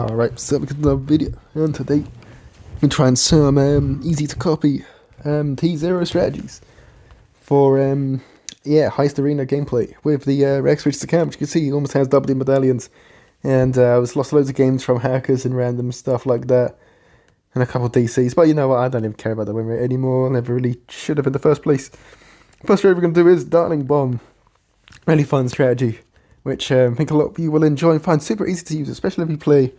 Alright, so we got another video, and today we're trying some easy to copy T0 strategies for Heist Arena gameplay with the Rex Rich's account, which you can see he almost has double the medallions, and I was lost loads of games from hackers and random stuff like that, and a couple of DCs, but you know what, I don't even care about the win rate anymore. Never really should have in the first place. First trade we're going to do is Dartling Bomb. Really fun strategy, which I think a lot of you will enjoy and find super easy to use, especially if you play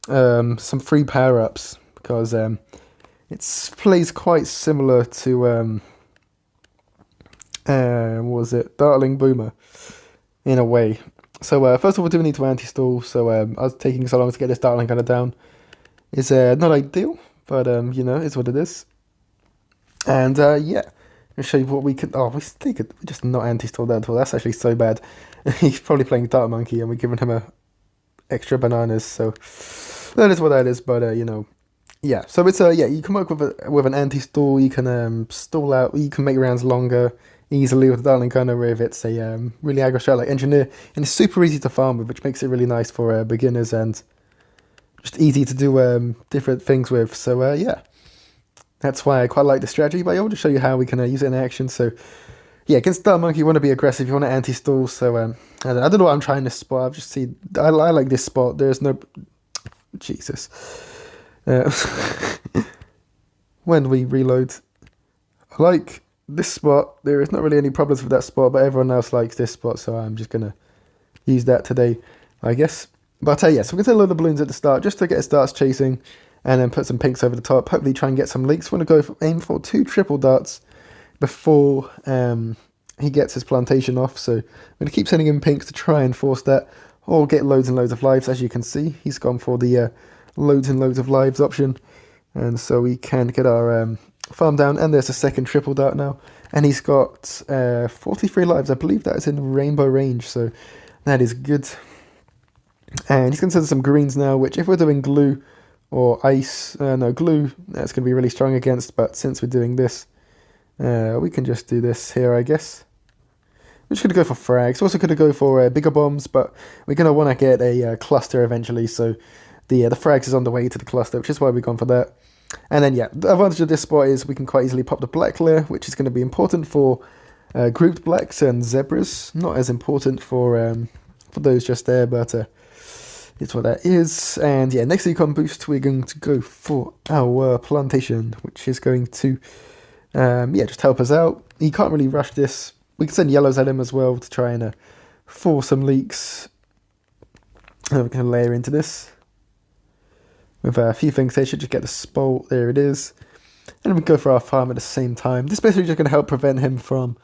some free power-ups, because it plays quite similar to what was it, Dartling Boomer in a way. So first of all, we do need to anti-stall, so us taking so long to get this Dartling kind of down is not ideal, but you know, it's what it is. And yeah, I'll show you what we could. Oh, we just not anti-stall that at all. That's actually so bad. He's probably playing Dart Monkey, and we're giving him extra bananas. So that is what that is. But you know, yeah. So it's yeah. You can work with an anti-stall. You can stall out. You can make rounds longer easily with the Dartling Gunner if it's a really aggro strat like Engineer, and it's super easy to farm with, which makes it really nice for beginners and just easy to do different things with. So yeah. That's why I quite like the strategy, but I want to show you how we can use it in action. So, yeah, against Dart Monkey, you want to be aggressive, you want to anti-stall. So, I don't know what I'm trying to spot. I've just seen, I like this spot. There's no, Jesus. When we reload, I like this spot. There is not really any problems with that spot, but everyone else likes this spot, so I'm just going to use that today, I guess. But, yeah, so we're going to load the balloons at the start, just to get his darts chasing. And then put some pinks over the top. Hopefully try and get some leaks. We want to go aim for 2 triple darts before he gets his plantation off. So I'm going to keep sending him pinks to try and force that. Or get loads and loads of lives. As you can see, he's gone for the loads and loads of lives option. And so we can get our farm down. And there's a second triple dart now. And he's got 43 lives. I believe that is in rainbow range. So that is good. And he's going to send some greens now. Which if we're doing glue or ice, no, glue, that's going to be really strong against, but since we're doing this, we can just do this here, I guess. We're just going to go for frags. Also going to go for bigger bombs, but we're going to want to get a cluster eventually, so the frags is on the way to the cluster, which is why we've gone for that. And then, yeah, the advantage of this spot is we can quite easily pop the black layer, which is going to be important for grouped blacks and zebras. Not as important for those just there, but it's what that is. And yeah, next econ boost, we're going to go for our plantation, which is going to yeah, just help us out. He can't really rush this. We can send yellows at him as well to try and force some leaks. And we can layer into this with a few things. They should just get the spot. There it is. And we go for our farm at the same time. This is basically just going to help prevent him from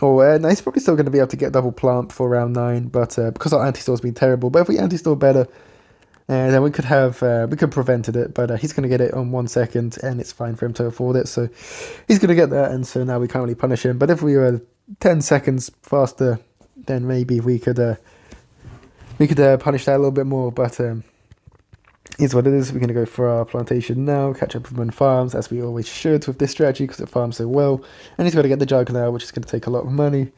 no, he's probably still going to be able to get double plant for round 9, but because our anti-stall's been terrible. But if we anti-stall better, then we could have prevented it. But he's going to get it on 1 second, and it's fine for him to afford it. So he's going to get that, and so now we can't really punish him. But if we were 10 seconds faster, then maybe we could punish that a little bit more. But is what it is. We're going to go for our plantation now, catch up with him on farms, as we always should with this strategy, because it farms so well. And he's got to get the jug now, which is going to take a lot of money.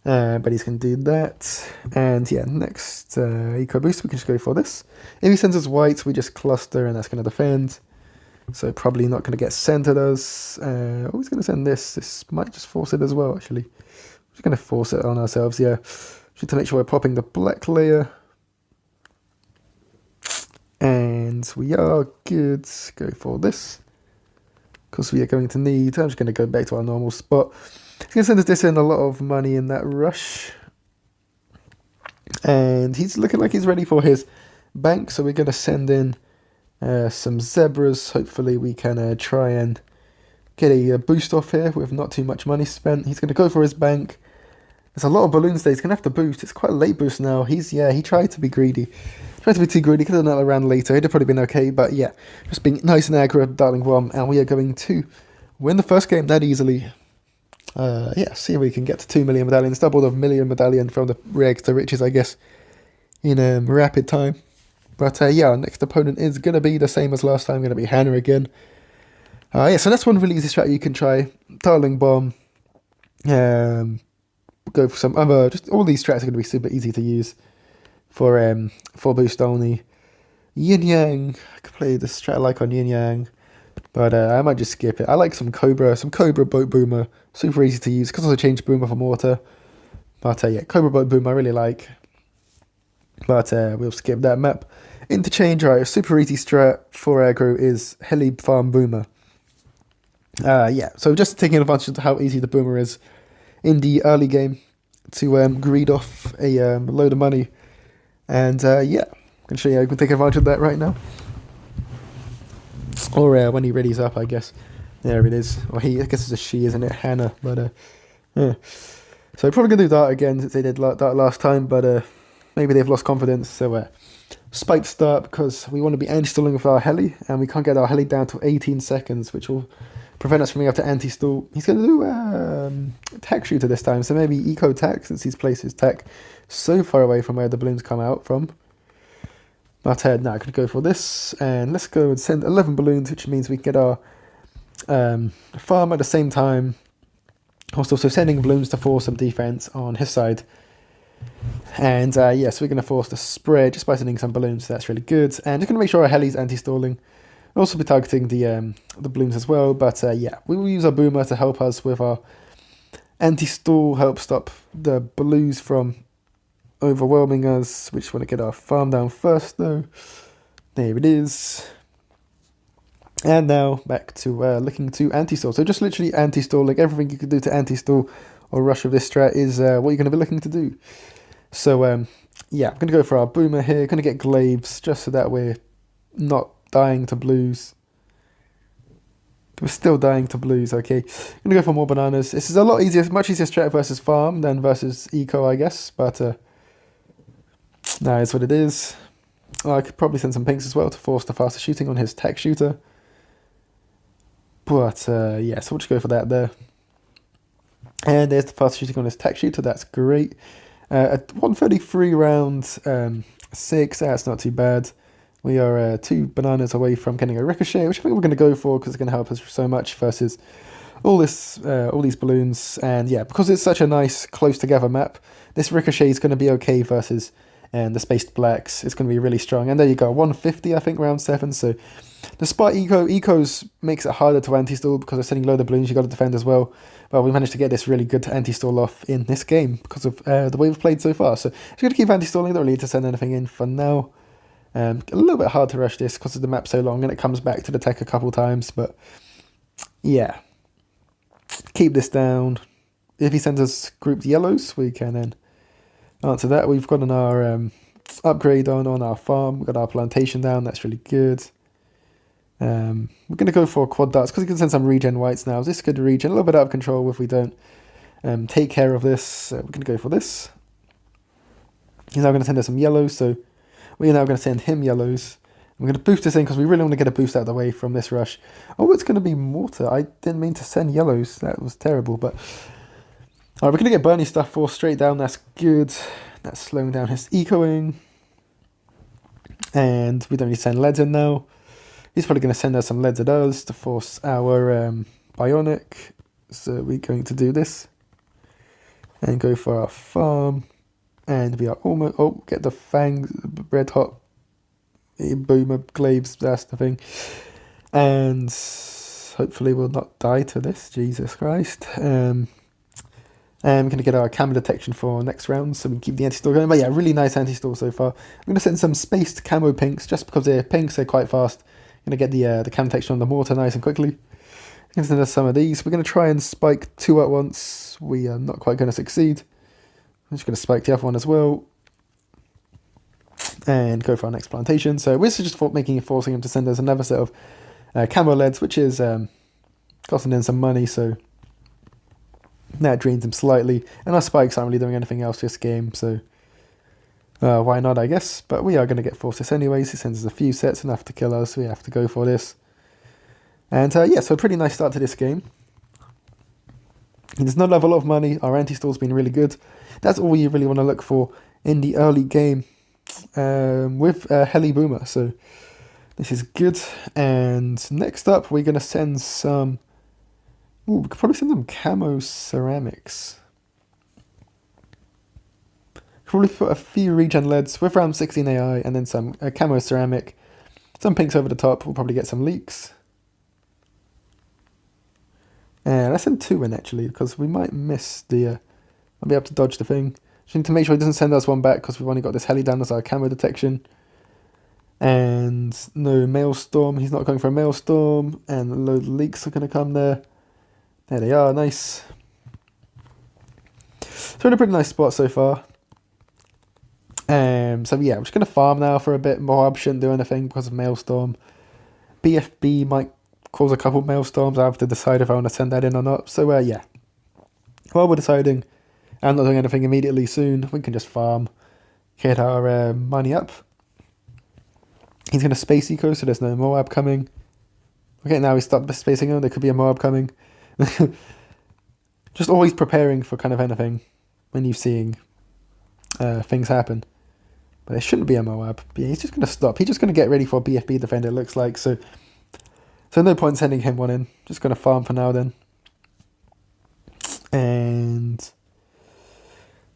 But he's going to do that. And yeah, next eco boost, we can just go for this. If he sends us whites, we just cluster, and that's going to defend. So probably not going to get sent at us. Oh, he's going to send this. This might just force it as well, actually. We're just going to force it on ourselves, yeah. Just to make sure we're popping the black layer. And we are good. Go for this, because we are going to need. I'm just going to go back to our normal spot. He's going to send us this in, a lot of money in that rush. And he's looking like he's ready for his bank, so we're going to send in some zebras. Hopefully we can try and get a boost off here with not too much money spent. He's going to go for his bank. There's a lot of balloons there. He's going to have to boost. It's quite a late boost now. He tried to be greedy. Tried to be too greedy, could have done that around later. He'd have probably been okay, but yeah, just being nice and aggro, Dartling Bomb, and we are going to win the first game that easily. Yeah, see if we can get to 2 million medallions, double the million medallion from the rags to riches, I guess, in rapid time. But yeah, our next opponent is going to be the same as last time, going to be Hannah again. Yeah, so that's one really easy strat you can try. Dartling Bomb. Go for some other, just all these strats are going to be super easy to use. for boost only. Yin Yang, I could play the strat I like on Yin Yang, but I might just skip it. I like some Cobra Boat Boomer, super easy to use. Because I change Boomer for Mortar, but yeah, Cobra Boat Boomer I really like. But we'll skip that map. Interchange, right? A super easy strat for aggro is Heli Farm Boomer. Yeah, so just taking advantage of how easy the Boomer is in the early game to greed off a load of money. And yeah, I can show you how you can take advantage of that right now. Or when he readies up, I guess. There it is. Or I guess it's a she, isn't it? Hannah. But yeah. So probably going to do that again since they did that last time, but maybe they've lost confidence. So spike start because we want to be anti-stalling with our Heli, and we can't get our Heli down to 18 seconds, which will prevent us from being able to anti-stall. He's going to do tech shooter this time, so maybe eco tech since he's placed his tech so far away from where the balloons come out from. But now I'm going to go for this, and let's go and send 11 balloons, which means we can get our farm at the same time. Also sending balloons to force some defense on his side. And yes, we're going to force the spread just by sending some balloons, so that's really good. And just going to make sure our Heli's anti-stalling. We'll also be targeting the balloons as well, but yeah, we will use our Boomer to help us with our anti-stall, help stop the balloons from overwhelming us. We just want to get our farm down first though. There it is. And now back to looking to anti-stall. So just literally anti-stall, like everything you could do to anti-stall or rush with this strat is what you're going to be looking to do. So yeah, I'm going to go for our Boomer here. Going to get Glaives just so that we're not dying to blues. We're still dying to blues, okay. I'm going to go for more bananas. This is a lot easier, much easier strat versus farm than versus eco, I guess. But no, it's what it is. Oh, I could probably send some pinks as well to force the faster shooting on his tech shooter. But yeah, so we'll just go for that there. And there's the fast shooting on his tech shooter, that's great. At 133 round 6, that's not too bad. We are 2 bananas away from getting a ricochet, which I think we're going to go for because it's going to help us so much versus all these balloons. And yeah, because it's such a nice close together map, this ricochet is going to be okay versus the spaced blacks. It's going to be really strong. And there you go, 150 I think round 7. So despite ecos makes it harder to anti-stall because they're sending load of balloons, you got to defend as well. But we managed to get this really good anti-stall off in this game because of the way we've played so far. So just going to keep anti-stalling, don't really need to send anything in for now. A little bit hard to rush this because the map's so long and it comes back to the tech a couple times, but yeah. Keep this down. If he sends us grouped yellows, we can then answer that. We've got our upgrade on our farm. We've got our plantation down, that's really good. We're going to go for quad darts because we can send some regen whites now. This could regen, a little bit out of control if we don't take care of this. So we're going to go for this. He's now going to send us some yellows, so we're now going to send him yellows. We're going to boost this in because we really want to get a boost out of the way from this rush. Oh, it's going to be mortar. I didn't mean to send yellows. That was terrible, but... Alright, we're going to get Bernie stuff forced straight down. That's good. That's slowing down his ecoing. And we don't need to send leads in now. He's probably going to send us some leads at us to force our bionic. So we're going to do this. And go for our farm. And we are almost... Oh, get the fangs, red hot boomer glaives, that's the thing. And hopefully we'll not die to this. Jesus Christ. And we're going to get our camo detection for next round, so we can keep the anti-stall going. But yeah, really nice anti-stall so far. I'm going to send some spaced camo pinks, just because they're pinks, they're quite fast. I'm going to get the camo detection on the mortar nice and quickly. I'm going to send us some of these. We're going to try and spike 2 at once. We are not quite going to succeed. I'm just going to spike the other one as well. And go for our next plantation. So we're just forcing him to send us another set of camo leads, which is costing him some money, so... that drains him slightly, and our spikes aren't really doing anything else this game, so why not, I guess. But we are going to get forced this anyways. He sends us a few sets, enough to kill us, so we have to go for this. And yeah, so a pretty nice start to this game. He does not have a lot of money. Our anti-stall's been really good. That's all you really want to look for in the early game with Heli Boomer, so this is good. And next up, we're going to send some... Ooh, we could probably send them camo ceramics. Probably put a few regen leads with around 16 AI and then some camo ceramic. Some pinks over the top. We'll probably get some leaks. And let's send 2 in actually, because we might miss the... I'll be able to dodge the thing. Just need to make sure he doesn't send us one back because we've only got this heli down as our camo detection. And no maelstrom. He's not going for a maelstrom. And a load of leaks are going to come there. There they are. Nice. So we're in a pretty nice spot so far. So yeah, I'm just going to farm now for a bit. Moab shouldn't do anything because of maelstrom. BFB might cause a couple maelstorms. I have to decide if I want to send that in or not. So yeah. While we're deciding, I'm not doing anything immediately soon. We can just farm, get our money up. He's going to space eco, so there's no Moab coming. Okay, now we stop spacing him. There could be a Moab coming. Just always preparing for kind of anything when you're seeing things happen. But there shouldn't be a Moab. But yeah, he's just going to stop. He's just going to get ready for a BFB defender, it looks like. So no point sending him one in. Just going to farm for now then. And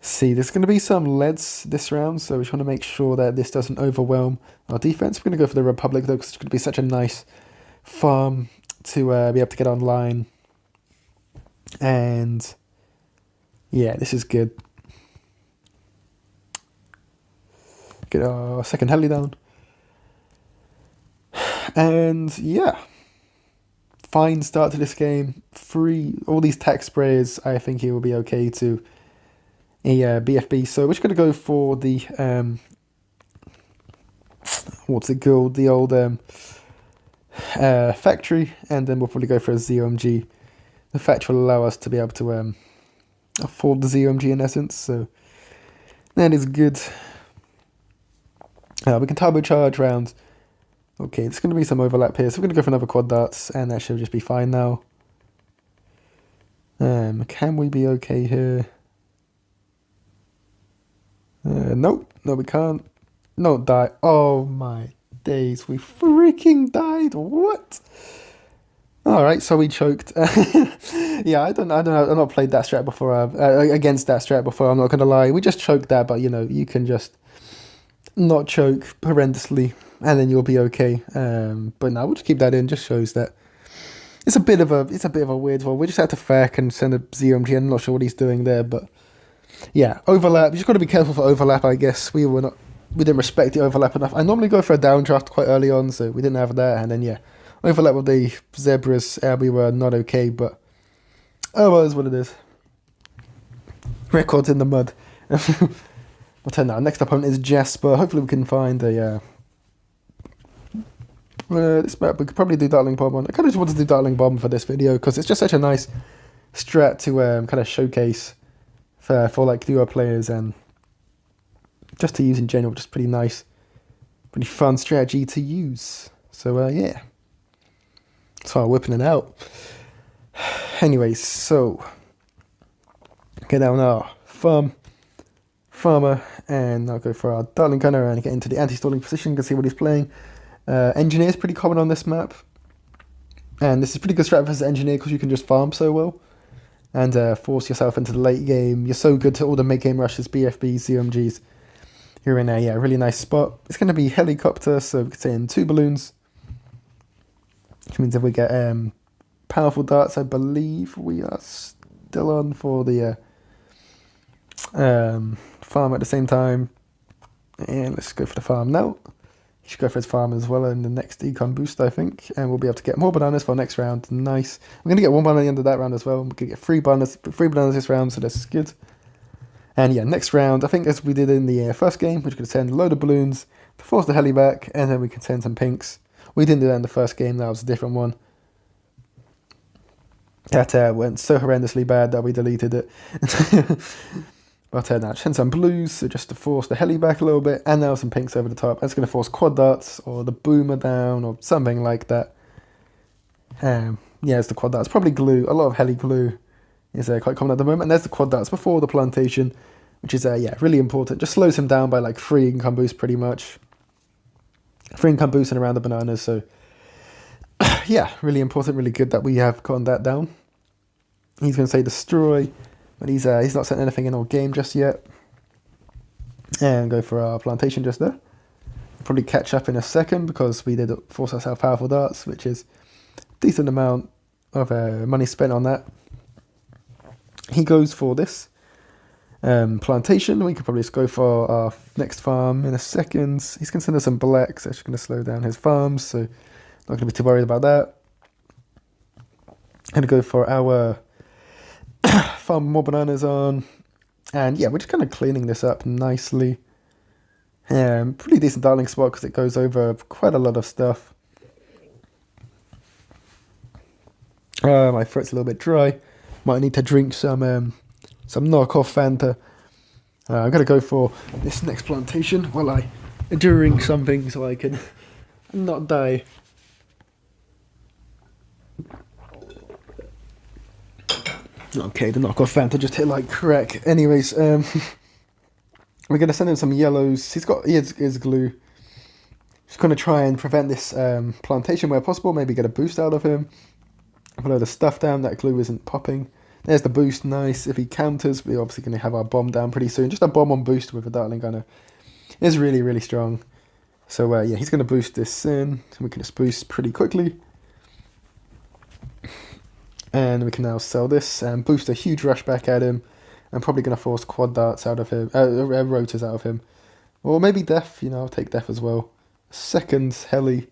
see, there's going to be some leads this round, so we just want to make sure that this doesn't overwhelm our defense. We're going to go for the Republic though, because it's going to be such a nice farm to be able to get online. And yeah, this is good. Get our second heli down. And yeah, fine start to this game. All these tech sprays, I think he will be okay to a BFB. So we're just going to go for the what's it called? The old factory, and then we'll probably go for a ZOMG. The factory will allow us to be able to afford the ZOMG in essence. So that is good. We can turbocharge rounds. Okay, there's going to be some overlap here, so we're going to go for another quad darts, and that should just be fine now. Can we be okay here? Nope. No, we can't. No, die. Oh my days, we freaking died. What? Alright, so we choked. Yeah, I don't know. I've not played that strat before. Against that strat before, I'm not going to lie. We just choked that, but you know, you can just not choke horrendously, and then you'll be okay. But no, we'll just keep that in. Just shows that it's a bit of a weird one. We just had to feck and send a ZOMG. I'm not sure what he's doing there, but yeah, overlap. You just got to be careful for overlap, I guess. We didn't respect the overlap enough. I normally go for a downdraft quite early on, so we didn't have that, and then yeah, overlap with the zebras. We were not okay, but oh well, is what it is. Records in the mud. But now, next opponent is Jasper. Hopefully we can find a... this map, we could probably do Dartling Bomb on. I kind of just wanted to do Dartling Bomb for this video, because it's just such a nice strat to kind of showcase for like duo players, and just to use in general. Just pretty nice, pretty fun strategy to use. So yeah, so I'm whipping it out. Anyways, so get down our farmer, and I'll go for our Dartling Gunner and get into the anti-stalling position. You can see what he's playing. Engineer is pretty common on this map, and this is pretty good strat versus Engineer because you can just farm so well and force yourself into the late game. You're so good to all the mid-game rushes, BFBs, ZOMGs. You're in a really nice spot. It's going to be helicopter, so we could say in 2 balloons, which means if we get powerful darts, I believe we are still on for the farm at the same time. And let's go for the farm now. He should go for his farm as well in the next econ boost, I think, and we'll be able to get more bananas for next round. Nice. We're going to get 1 banana at the end of that round as well. We're going to get 3 bananas this round, so this is good. And yeah, next round, I think as we did in the first game, we're just going to send a load of balloons to force the heli back, and then we can send some pinks. We didn't do that in the first game, that was a different one. That went so horrendously bad that we deleted it. But now send some blues, so just to force the heli back a little bit, and now some pinks over the top. That's going to force quad darts, or the boomer down, or something like that. Yeah, it's the quad darts. Probably glue. A lot of heli glue is quite common at the moment. And there's the quad darts before the plantation, which is yeah, really important. Just slows him down by like 3 income boost pretty much. 3 income boost and around the bananas, so yeah, really important, really good that we have gotten that down. He's going to say destroy, but he's not sent anything in all game just yet. And go for our plantation just there. Probably catch up in a second because we did force ourselves powerful darts, which is a decent amount of money spent on that. He goes for this plantation. We could probably just go for our next farm in a second. He's going to send us some blacks. That's going to slow down his farms, so not going to be too worried about that. Going to go for our farm more bananas on. And yeah, we're just kind of cleaning this up nicely. Pretty decent Dartling spot because it goes over quite a lot of stuff. My throat's a little bit dry. Might need to drink some knockoff Fanta. I'm going to go for this next plantation while I drink something so I can not die. Okay, the knockoff Fanta just hit like crack. Anyways, we're going to send him some yellows. He's got ears glue. Just going to try and prevent this plantation where possible. Maybe get a boost out of him. Put a load of stuff down. That glue isn't popping. There's the boost. Nice. If he counters, we're obviously going to have our bomb down pretty soon. Just a bomb on boost with a Dartling gunner is really, really strong. So yeah, he's going to boost this in. So we can just boost pretty quickly. And we can now sell this and boost a huge rush back at him. I'm probably going to force quad darts out of him, rotors out of him. Or maybe death, I'll take death as well. Second Heli,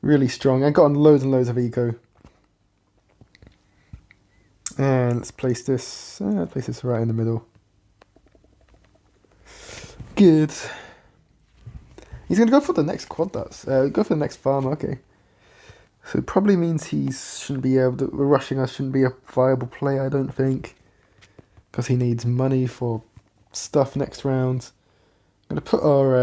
really strong. And gotten loads and loads of eco. And let's place this right in the middle. Good. He's going to go for the next quad darts. Go for the next farm, okay. So it probably means he shouldn't be able to, rushing us shouldn't be a viable play, I don't think. Because he needs money for stuff next round. I'm going to put our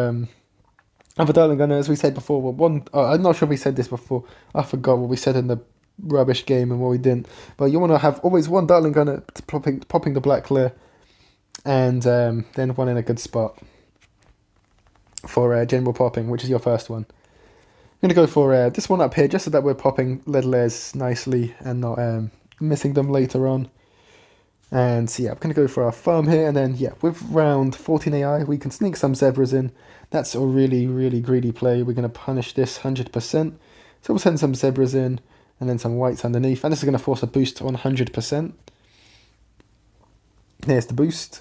other Dartling gunner, as we said before, I'm not sure if we said this before. I forgot what we said in the rubbish game and what we didn't. But you want to have always one Dartling gunner popping the black clear. And then one in a good spot for general popping, which is your first one. I'm going to go for this one up here, just so that we're popping lead layers nicely and not missing them later on. And so yeah, I'm going to go for our farm here, and then yeah, with round 14 AI, we can sneak some zebras in. That's a really, really greedy play. We're going to punish this 100%. So we'll send some zebras in, and then some whites underneath, and this is going to force a boost on 100%. There's the boost.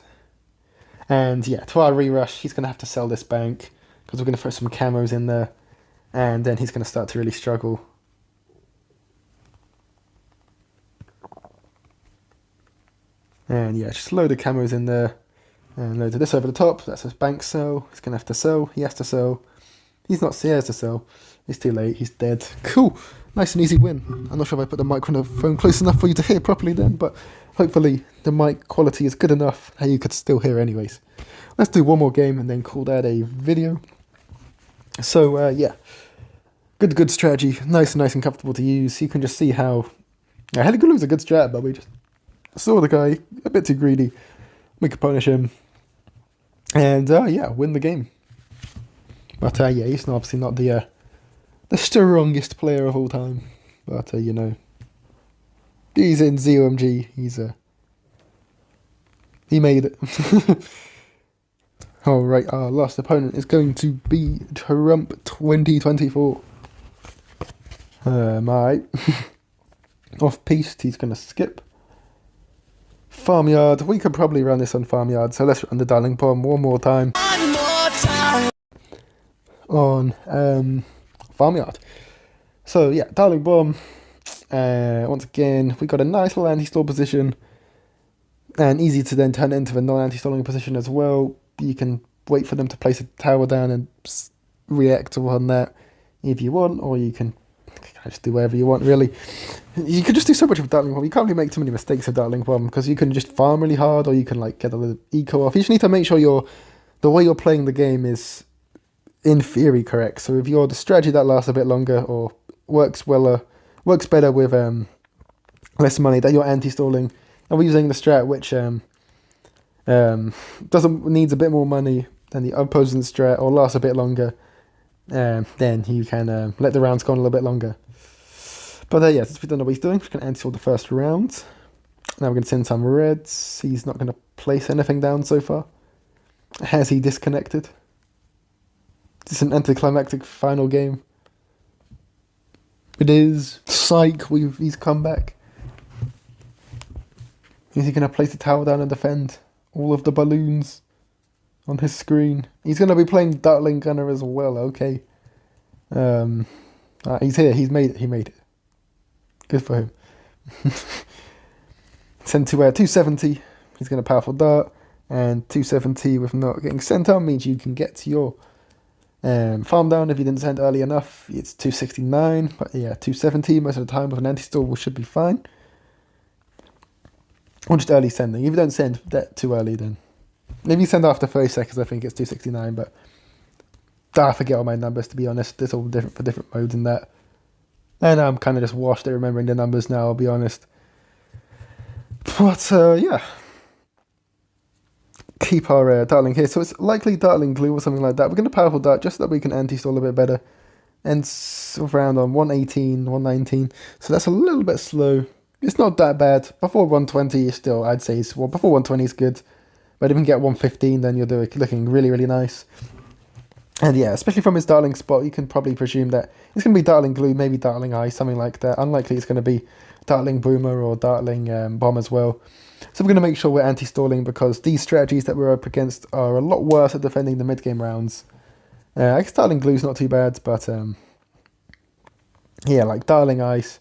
And yeah, to our re-rush, he's going to have to sell this bank, because we're going to throw some camos in there. And then he's going to start to really struggle. And yeah, just load of camos in there. And load of this over the top. That's his bank sell. He's going to have to sell. He has to sell. He has to sell. It's too late. He's dead. Cool. Nice and easy win. I'm not sure if I put the microphone close enough for you to hear properly then. But hopefully the mic quality is good enough that you could still hear anyways. Let's do one more game and then call that a video. So yeah. Good strategy. Nice and comfortable to use. You can just see how Heli is a good strat, but we just saw the guy a bit too greedy. We could punish him. And yeah, win the game. But yeah, he's obviously not the strongest player of all time. But he's in ZOMG. He made it. Alright, our last opponent is going to be Trump 2024. Alright. Off piste, he's going to skip. Farmyard, we could probably run this on Farmyard, so let's run the Dartling Bomb one more time. On Farmyard. So yeah, Dartling Bomb. Once again, we got a nice little anti-stall position. And easy to then turn it into a non-anti-stalling position as well. You can wait for them to place a tower down and react on that if you want, or you can just do whatever you want, really. You can just do so much with Dartling Bomb. You can't really make too many mistakes with Dartling Bomb, because you can just farm really hard, or you can like get a little eco off. You just need to make sure the way you're playing the game is in theory correct. So if you're the strategy that lasts a bit longer or works better with less money, that you're anti-stalling, and we're using the strat which needs a bit more money than the opposing strat, or lasts a bit longer, then you can let the rounds go on a little bit longer. But yeah, since we don't know what he's doing, we're going to anti-stall the first round. Now we're going to send some reds. He's not going to place anything down so far. Has he disconnected? Is this an anticlimactic final game? It is. Psych, he's come back. Is he going to place the tower down and defend all of the balloons on his screen? He's going to be playing Dartling Gunner as well, okay. He's here, he made it. Good for him. Send to 270, he's going to powerful dart, and 270 with not getting sent on means you can get to your farm down. If you didn't send early enough, it's 269, but yeah, 270 most of the time with an anti-stall should be fine. Or just early sending. If you don't send that too early, then maybe you send after 30 seconds, I think it's 269, but I forget all my numbers, to be honest. It's all different for different modes and that. And I'm kind of just washed at remembering the numbers now, I'll be honest. But, yeah. Keep our Dartling here. So it's likely Dartling glue or something like that. We're going to powerful dart just so that we can anti-stall a bit better. And around on 118, 119. So that's a little bit slow. It's not that bad. Before 120 is still, I'd say, before 120 is good. But if you can get 115, then you're looking really, really nice. And yeah, especially from his Dartling spot, you can probably presume that it's going to be Dartling glue, maybe Dartling ice, something like that. Unlikely it's going to be Dartling boomer or Dartling bomb as well. So we're going to make sure we're anti-stalling because these strategies that we're up against are a lot worse at defending the mid-game rounds. I guess Dartling glue's not too bad, but yeah, like Dartling ice,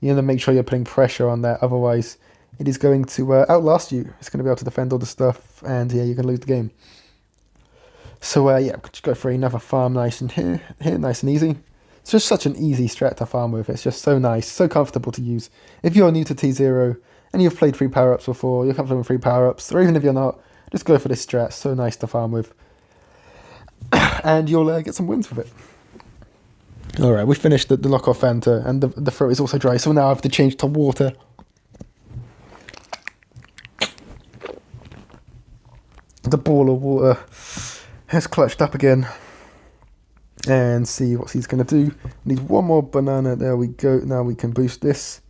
you know, make sure you're putting pressure on that. Otherwise, it is going to outlast you. It's going to be able to defend all the stuff, and yeah, you're going to lose the game. So yeah, just go for another farm nice and here, nice and easy. It's just such an easy strat to farm with. It's just so nice, so comfortable to use. If you're new to T0 and you've played 3 power-ups before, you're comfortable with 3 power-ups, or even if you're not, just go for this strat. So nice to farm with. And you'll get some wins with it. Alright, we finished the knock-off Fanta, and the throat is also dry, so now I have to change to water. The ball of water has clutched up again. And see what he's going to do. Needs one more banana, there we go. Now we can boost this.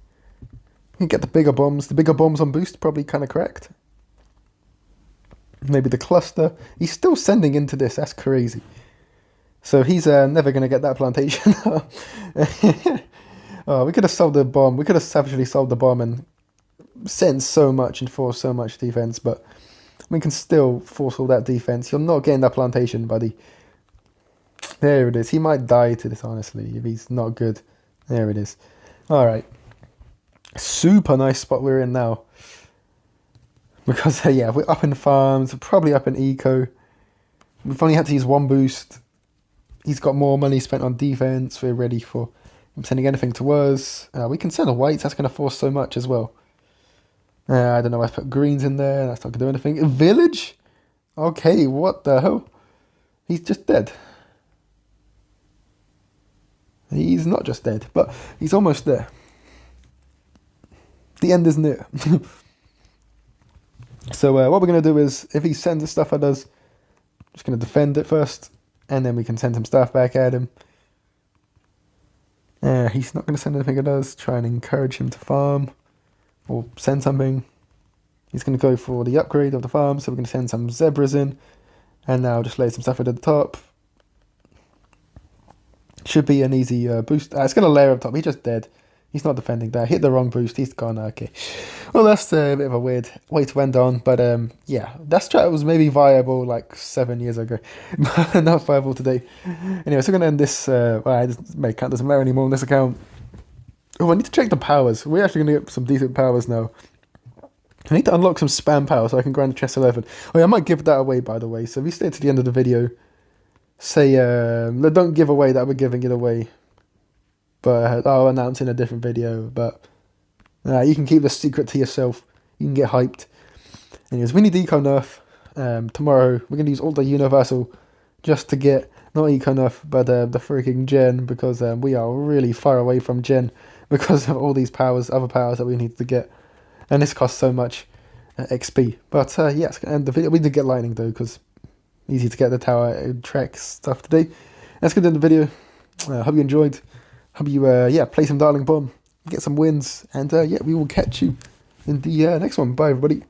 We can get the bigger bombs. The bigger bombs on boost, probably kind of correct. Maybe the cluster. He's still sending into this, that's crazy. So he's never going to get that plantation. Oh, we could have sold the bomb. We could have savagely sold the bomb and sent so much and forced so much defense, but we can still force all that defense. You're not getting that plantation, buddy. There it is. He might die to this, honestly, if he's not good. There it is. Alright. Super nice spot we're in now. Because, yeah, we're up in farms, probably up in eco. We've only had to use one boost. He's got more money spent on defense. We're ready for him sending anything to us. We can send a white. That's going to force so much as well. I don't know. I put greens in there. That's not going to do anything. A village? Okay, what the hell? He's just dead. He's not just dead, but he's almost there. The end is near. So what we're going to do is, if he sends the stuff at us, just going to defend it first, and then we can send some stuff back at him. He's not going to send anything at us. Try and encourage him to farm, or send something. He's going to go for the upgrade of the farm, so we're going to send some zebras in, and now just lay some stuff at the top. Should be an easy boost. It's going to layer up top. He's just dead. He's not defending that. Hit the wrong boost. He's gone. Okay. Well, that's a bit of a weird way to end on. But yeah, that strat was maybe viable like 7 years ago. But not viable today. Anyway, so we're going to end this. Well, my account doesn't matter anymore on this account. Oh, I need to check the powers. We're actually going to get some decent powers now. I need to unlock some spam power so I can grind the chest 11. Oh yeah, I might give that away, by the way. So if you stay to the end of the video, say, don't give away that we're giving it away. But I'll announce in a different video. But you can keep the secret to yourself. You can get hyped. Anyways, we need eco nerf. Tomorrow we're going to use all the universal just to get, not eco nerf, but the freaking gen. Because we are really far away from gen. Because of all these powers, other powers that we need to get. And this costs so much XP. But yeah, it's going to end the video. We did get lightning though, because easy to get the tower track stuff today. That's going to end the video. Hope you enjoyed. Hope you play some Dartling Bomb, get some wins, and yeah, we will catch you in the next one. Bye everybody.